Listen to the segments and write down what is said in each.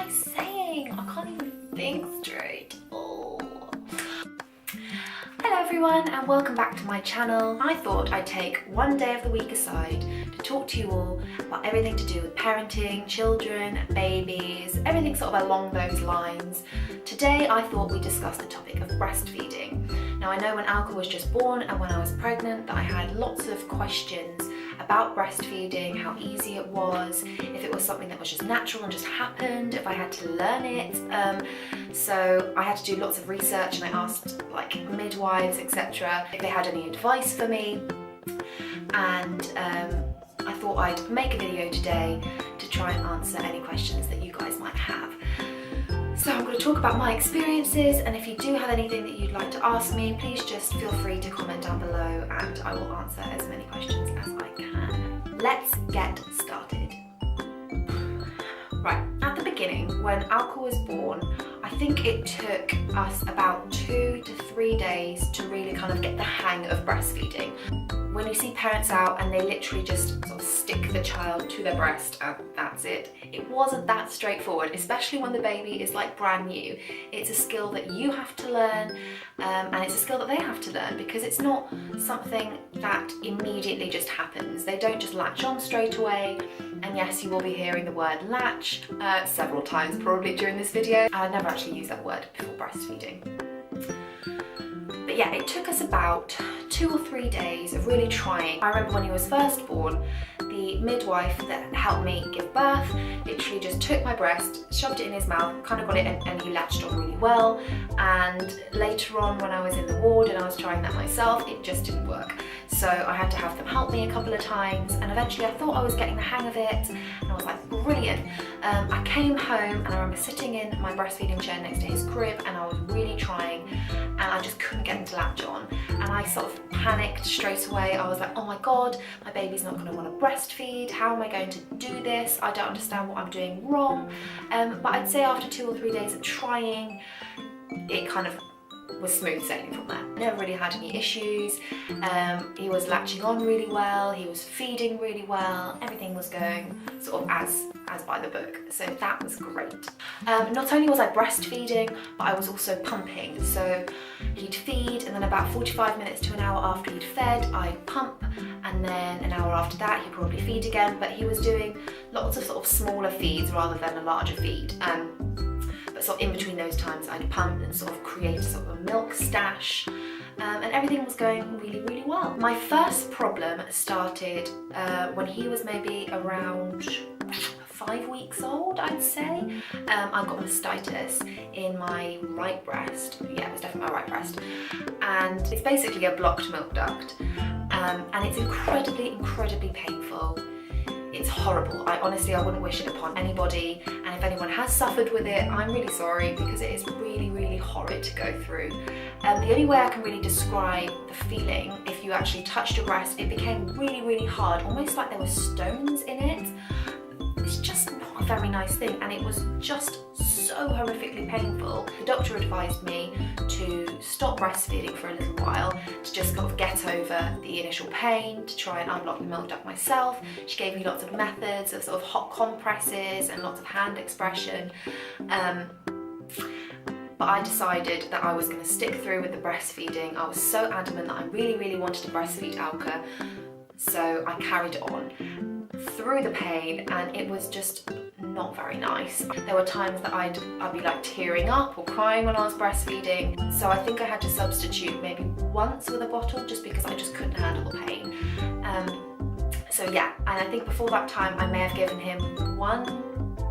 I saying? I can't even think straight. Oh. Hello everyone and welcome back to my channel. I thought I'd take one day of the week aside to talk to you all about everything to do with parenting, children, babies, everything sort of along those lines. Today I thought we'd discuss the topic of breastfeeding. Now I know when Alka was just born and when I was pregnant that I had lots of questions about breastfeeding, how easy it was, if it was something that was just natural and just happened, if I had to learn it. So I had to do lots of research and I asked like midwives, etc. if they had any advice for me. And I thought I'd make a video today to try and answer any questions that you guys might have. So I'm going to talk about my experiences, and if you do have anything that you'd like to ask me, please just feel free to comment down below and I will answer as many questions as I can. Let's get started. Right, at the beginning, when Alka was born, I think it took us about 2 to 3 days to really kind of get the hang of breastfeeding. When you see parents out and they literally just sort of stick the child to their breast and that's it, it wasn't that straightforward, especially when the baby is like brand new. It's a skill that you have to learn and it's a skill that they have to learn because it's not something that immediately just happens. They don't just latch on straight away. And yes, you will be hearing the word latch several times probably during this video. I never actually used that word before breastfeeding. But yeah, it took us about 2 or 3 days of really trying. I remember when he was first born, the midwife that helped me give birth literally just took my breast, shoved it in his mouth, kind of got it and he latched on really well. And later on when I was in the ward and I was trying that myself, it just didn't work. So I had to have them help me a couple of times and eventually I thought I was getting the hang of it and I was like, brilliant. I came home and I remember sitting in my breastfeeding chair next to his crib and I was really trying and I just couldn't get him to latch on. And I sort of panicked straight away. I was like, oh my God, my baby's not gonna wanna breastfeed. How am I going to do this? I don't understand what I'm doing wrong. But I'd say after 2 or 3 days of trying, it kind of was smooth sailing from there. Never really had any issues. He was latching on really well, he was feeding really well, everything was going sort of as by the book, so that was great. Not only was I breastfeeding, but I was also pumping. So he'd feed and then about 45 minutes to an hour after he'd fed, I'd pump, and then an hour after that he'd probably feed again, but he was doing lots of sort of smaller feeds rather than a larger feed. But sort of in between those times I'd pump and sort of create sort of a milk stash and everything was going really, really well. My first problem started when he was maybe around 5 weeks old, I'd say. I got mastitis in my right breast. Yeah, it was definitely my right breast. And it's basically a blocked milk duct and it's incredibly painful. It's horrible. I wouldn't wish it upon anybody, and if anyone has suffered with it, I'm really sorry because it is really horrid to go through. The only way I can really describe the feeling, if you actually touched your breast, it became really hard, almost like there were stones in it. It's just not a very nice thing, and it was just so horrifically painful. The doctor advised me to stop breastfeeding for a little while, to just kind of get over the initial pain, to try and unblock the milk duct myself. She gave me lots of methods of sort of hot compresses and lots of hand expression. But I decided that I was going to stick through with the breastfeeding. I was so adamant that I really wanted to breastfeed Alka, so I carried on through the pain, and it was just not very nice. There were times that I'd be like tearing up or crying when I was breastfeeding, so I think I had to substitute maybe once with a bottle just because I just couldn't handle the pain. So yeah, and I think before that time I may have given him one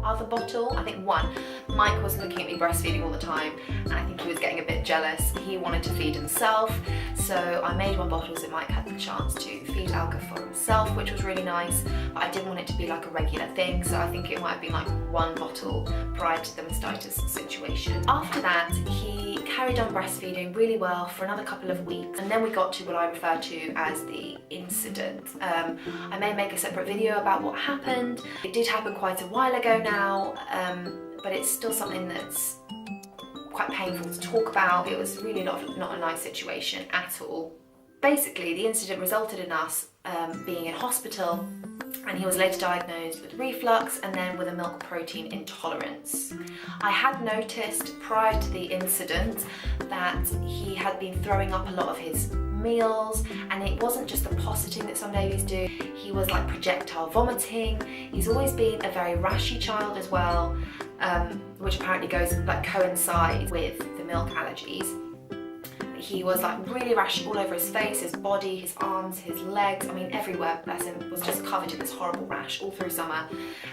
other bottle, I think one. Mike was looking at me breastfeeding all the time and I think he was getting a bit jealous. He wanted to feed himself, so I made one bottle so Mike had the chance to feed Alka for himself, which was really nice, but I didn't want it to be like a regular thing, so I think it might have been like one bottle prior to the mastitis situation. After that, he carried on breastfeeding really well for another couple of weeks, and then we got to what I refer to as the incident. I may make a separate video about what happened. It did happen quite a while ago now, but it's still something that's quite painful to talk about. It was really not a nice situation at all. Basically, the incident resulted in us being in hospital, and he was later diagnosed with reflux and then with a milk protein intolerance. I had noticed prior to the incident that he had been throwing up a lot of his meals, and it wasn't just the posseting that some babies do. He was like projectile vomiting. He's always been a very rashy child as well, which apparently coincides with the milk allergies. He was like really rashy all over his face, his body, his arms, his legs, I mean everywhere, bless him, was just covered in this horrible rash all through summer.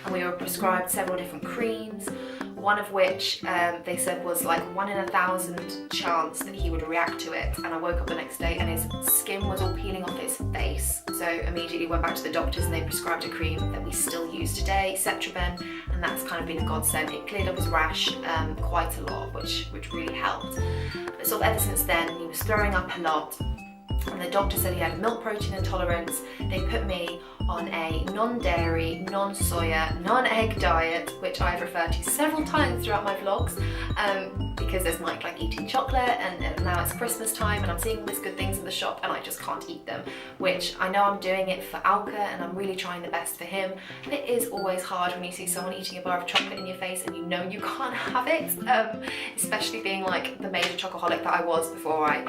And we were prescribed several different creams, one of which they said was like 1 in 1,000 chance that he would react to it. And I woke up the next day and his skin was all peeling off his face. So immediately went back to the doctors and they prescribed a cream that we still use today, Cetraben, and that's kind of been a godsend. It cleared up his rash quite a lot, which really helped. But sort of ever since then, he was throwing up a lot, and the doctor said he had a milk protein intolerance. They put me on a non-dairy, non-soya, non-egg diet, which I've referred to several times throughout my vlogs, because there's Mike like eating chocolate, and now it's Christmas time and I'm seeing all these good things in the shop and I just can't eat them, which I know I'm doing it for Alka and I'm really trying the best for him, but it is always hard when you see someone eating a bar of chocolate in your face and you know you can't have it, especially being like the major chocoholic that I was before I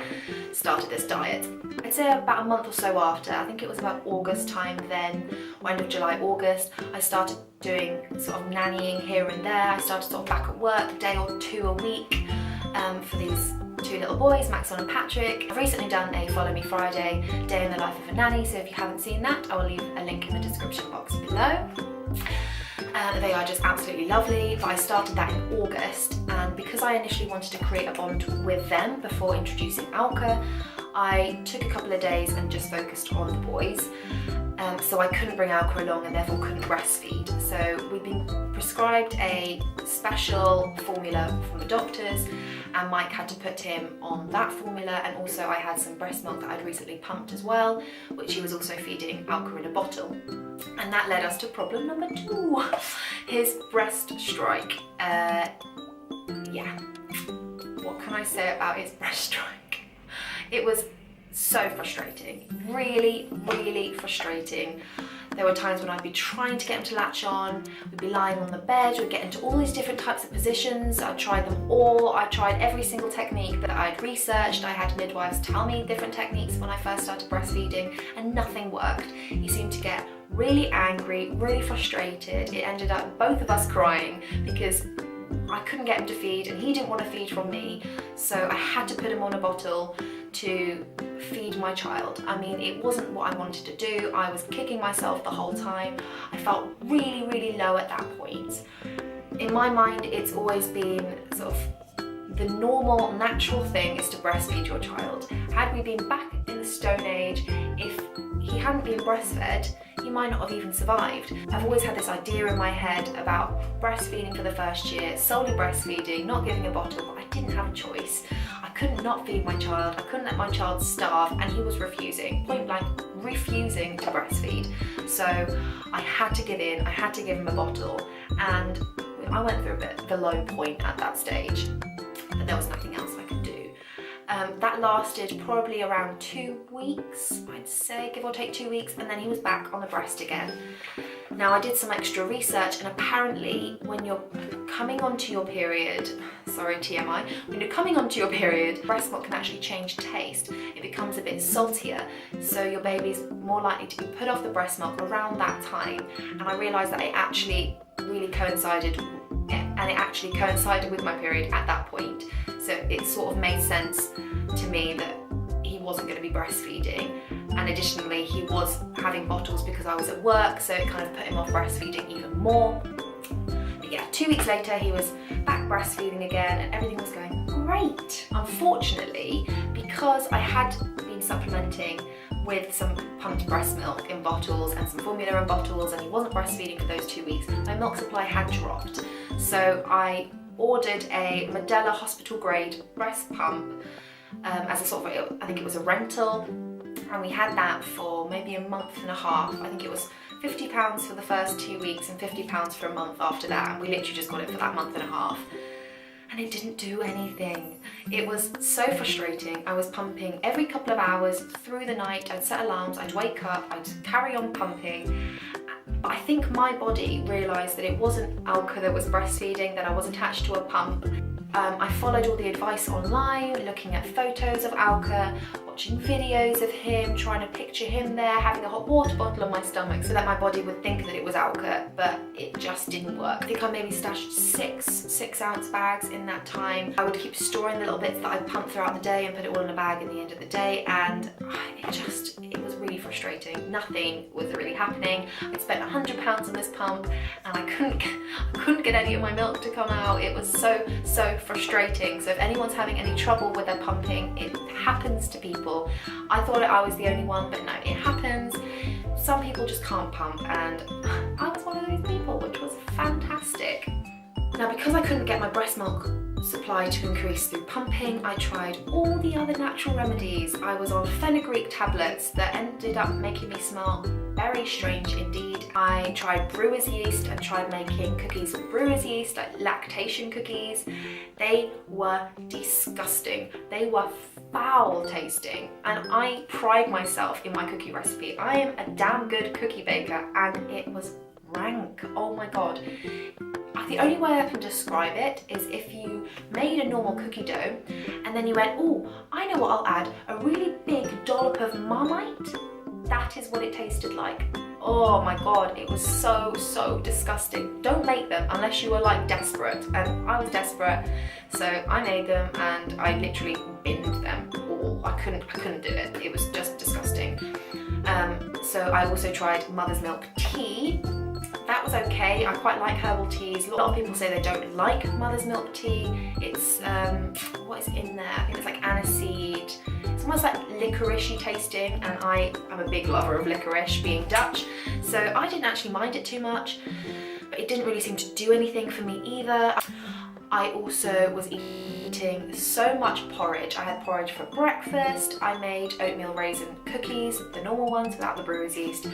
started this diet. I'd say about a month or so after, I think it was about August time then, or end of July, August, I started doing sort of nannying here and there. I started sort of back at work, a day or two a week for these two little boys, Maxwell and Patrick. I've recently done a Follow Me Friday, Day in the Life of a Nanny, so if you haven't seen that, I will leave a link in the description box below. They are just absolutely lovely, but I started that in August, and because I initially wanted to create a bond with them before introducing Alka, I took a couple of days and just focused on the boys. So I couldn't bring Alka along and therefore couldn't breastfeed. So we've been prescribed a special formula from the doctors, and Mike had to put him on that formula, and also I had some breast milk that I'd recently pumped as well, which he was also feeding Alka in a bottle. And that led us to problem number 2, his breast strike. Yeah, what can I say about his breast strike? It was so frustrating, really, really frustrating. There were times when I'd be trying to get him to latch on, we'd be lying on the bed, we'd get into all these different types of positions. I tried them all, I tried every single technique that I'd researched. I had midwives tell me different techniques when I first started breastfeeding, and nothing worked. He seemed to get really angry, really frustrated. It ended up both of us crying because I couldn't get him to feed and he didn't want to feed from me, so I had to put him on a bottle to feed my child. I mean, it wasn't what I wanted to do. I was kicking myself the whole time. I felt really, really low at that point. In my mind, it's always been sort of the normal, natural thing is to breastfeed your child. Had we been back in the Stone Age, if he hadn't been breastfed, he might not have even survived. I've always had this idea in my head about breastfeeding for the first year, solely breastfeeding, not giving a bottle, but I didn't have a choice. I couldn't not feed my child, I couldn't let my child starve, and he was refusing, point blank, refusing to breastfeed. So I had to give in, I had to give him a bottle, and I went through a bit of a low point at that stage, but there was nothing else I could do. That lasted probably around 2 weeks, I'd say, give or take 2 weeks, and then he was back on the breast again. Now, I did some extra research, and apparently when you're coming onto your period, sorry TMI, when you're coming onto your period, breast milk can actually change taste. It becomes a bit saltier, so your baby's more likely to be put off the breast milk around that time. And I realised that it actually really coincided, and it actually coincided with my period at that point. So it sort of made sense to me that he wasn't going to be breastfeeding, and additionally he was having bottles because I was at work, so it kind of put him off breastfeeding even more. But yeah, 2 weeks later he was back breastfeeding again and everything was going great. Unfortunately, because I had been supplementing with some pumped breast milk in bottles and some formula in bottles, and he wasn't breastfeeding for those 2 weeks, my milk supply had dropped. So I ordered a Medela hospital grade breast pump as a sort of, I think it was a rental, and we had that for maybe a month and a half. I think it was £50 for the first 2 weeks and £50 for a month after that, and we literally just got it for that month and a half. And it didn't do anything. It was so frustrating. I was pumping every couple of hours through the night. I'd set alarms, I'd wake up, I'd carry on pumping. But I think my body realised that it wasn't Alka that was breastfeeding, that I was attached to a pump. I followed all the advice online, looking at photos of Alka, watching videos of him, trying to picture him there, having a hot water bottle on my stomach so that my body would think that it was Alka, but it just didn't work. I think I maybe stashed six ounce bags in that time. I would keep storing the little bits that I'd pump throughout the day and put it all in a bag in the end of the day, and it was really frustrating. Nothing was really happening. I'd spent £100 on this pump and I couldn't get any of my milk to come out. It was so frustrating. So if anyone's having any trouble with their pumping, it happens to people. I thought I was the only one, but no, it happens. Some people just can't pump, and I was one of those people, which was fantastic. Now, because I couldn't get my breast milk supply to increase through pumping, I tried all the other natural remedies. I was on fenugreek tablets that ended up making me smell very strange indeed. I tried brewer's yeast and tried making cookies with brewer's yeast, like lactation cookies. They were disgusting. They were foul tasting, and I pride myself in my cookie recipe. I am a damn good cookie baker, and it was rank. Oh my god. The only way I can describe it is if you made a normal cookie dough and then you went, oh, I know what I'll add, a really big dollop of Marmite. That is what it tasted like. Oh my god, it was so disgusting. Don't make them unless you were like desperate, and I was desperate, so I made them and I literally binned them all. I couldn't do it. It was just disgusting. So I also tried mother's milk tea. That was okay. I quite like herbal teas. A lot of people say they don't like mother's milk tea. It's, what is in there? I think it's like aniseed. It's almost like licoricey tasting, and I am a big lover of licorice, being Dutch. So I didn't actually mind it too much, but it didn't really seem to do anything for me either. I also was eating so much porridge. I had porridge for breakfast. I made oatmeal raisin cookies, the normal ones without the brewer's yeast.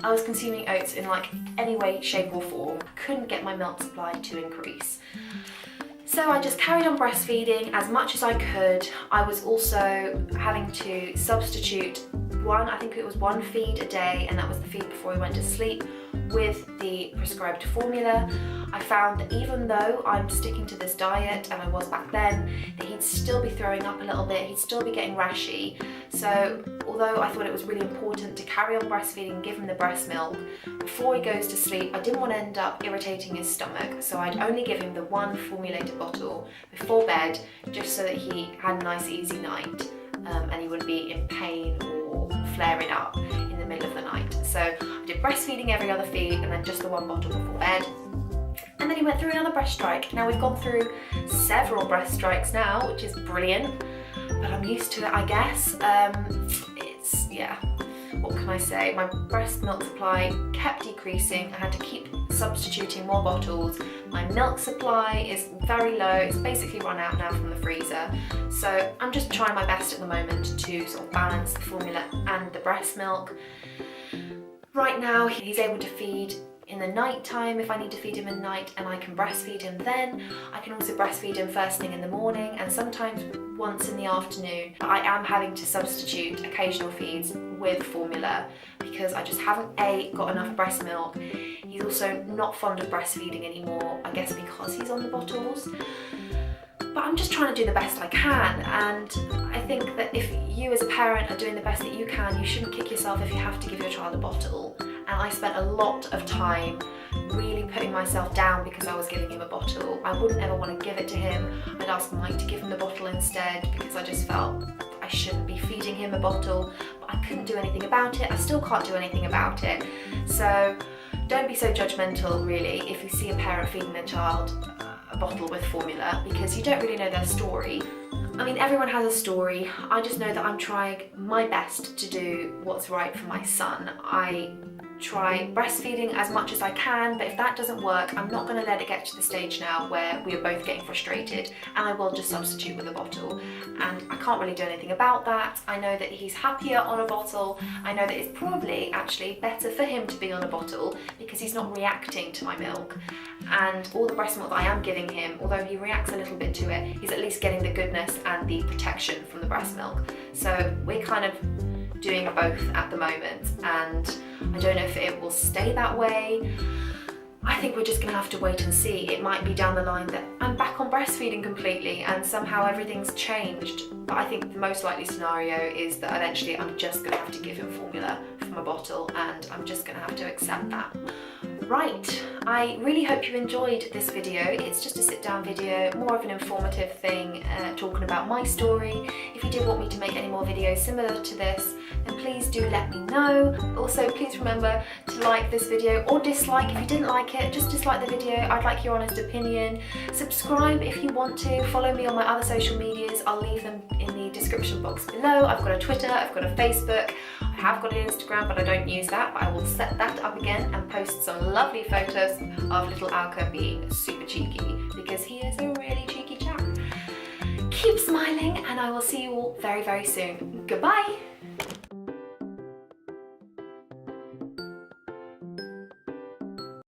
I was consuming oats in like any way, shape or form. Couldn't get my milk supply to increase. So I just carried on breastfeeding as much as I could. I was also having to substitute I think it was one feed a day, and that was the feed before he went to sleep, with the prescribed formula. I found that even though I'm sticking to this diet, and I was back then, that he'd still be throwing up a little bit, he'd still be getting rashy. So although I thought it was really important to carry on breastfeeding, give him the breast milk, before he goes to sleep, I didn't want to end up irritating his stomach, so I'd only give him the one formulated bottle before bed, just so that he had a nice easy night, and he wouldn't be in pain or flaring up in the middle of the night. So I did breastfeeding every other feed, and then just the one bottle before bed. And then he went through another breast strike. Now we've gone through several breast strikes now, which is brilliant, but I'm used to it, I guess. Yeah, what can I say? My breast milk supply kept decreasing. I had to keep substituting more bottles. My milk supply is very low. It's basically run out now from the freezer. So I'm just trying my best at the moment to sort of balance the formula and the breast milk. Right now, he's able to feed in the night time if I need to feed him at night, and I can breastfeed him then. I can also breastfeed him first thing in the morning and sometimes once in the afternoon. I am having to substitute occasional feeds with formula because I just haven't got enough breast milk. He's also not fond of breastfeeding anymore, I guess because he's on the bottles. But I'm just trying to do the best I can, and I think that if you as a parent are doing the best that you can, you shouldn't kick yourself if you have to give your child a bottle. And I spent a lot of time really putting myself down because I was giving him a bottle. I wouldn't ever want to give it to him. I'd ask Mike to give him the bottle instead because I just felt I shouldn't be feeding him a bottle, but I couldn't do anything about it. I still can't do anything about it. So don't be so judgmental really if you see a parent feeding their child a bottle with formula, because you don't really know their story. I mean, everyone has a story. I just know that I'm trying my best to do what's right for my son. I try breastfeeding as much as I can, but if that doesn't work, I'm not going to let it get to the stage now where we are both getting frustrated, and I will just substitute with a bottle. And I can't really do anything about that. I know that he's happier on a bottle. I know that it's probably actually better for him to be on a bottle because he's not reacting to my milk. And all the breast milk that I am giving him, although he reacts a little bit to it, he's at least getting the goodness and the protection from the breast milk. So we're kind of doing both at the moment, and I don't know if it will stay that way. I think we're just going to have to wait and see. It might be down the line that I'm back on breastfeeding completely and somehow everything's changed. But I think the most likely scenario is that eventually I'm just going to have to give him formula from a bottle, and I'm just going to have to accept that. Right, I really hope you enjoyed this video. It's just a sit down video, more of an informative thing, talking about my story. If you did want me to make any more videos similar to this, then please do let me know. Also, please remember to like this video or dislike. If you didn't like it, just dislike the video. I'd like your honest opinion. Subscribe if you want to. Follow me on my other social medias. I'll leave them in the description box below. I've got a Twitter, I've got a Facebook, I have got an Instagram, but I don't use that, but I will set that up again and post some lovely photos of little Alka being super cheeky, because he is a really cheeky chap. Keep smiling, and I will see you all very, very soon. Goodbye!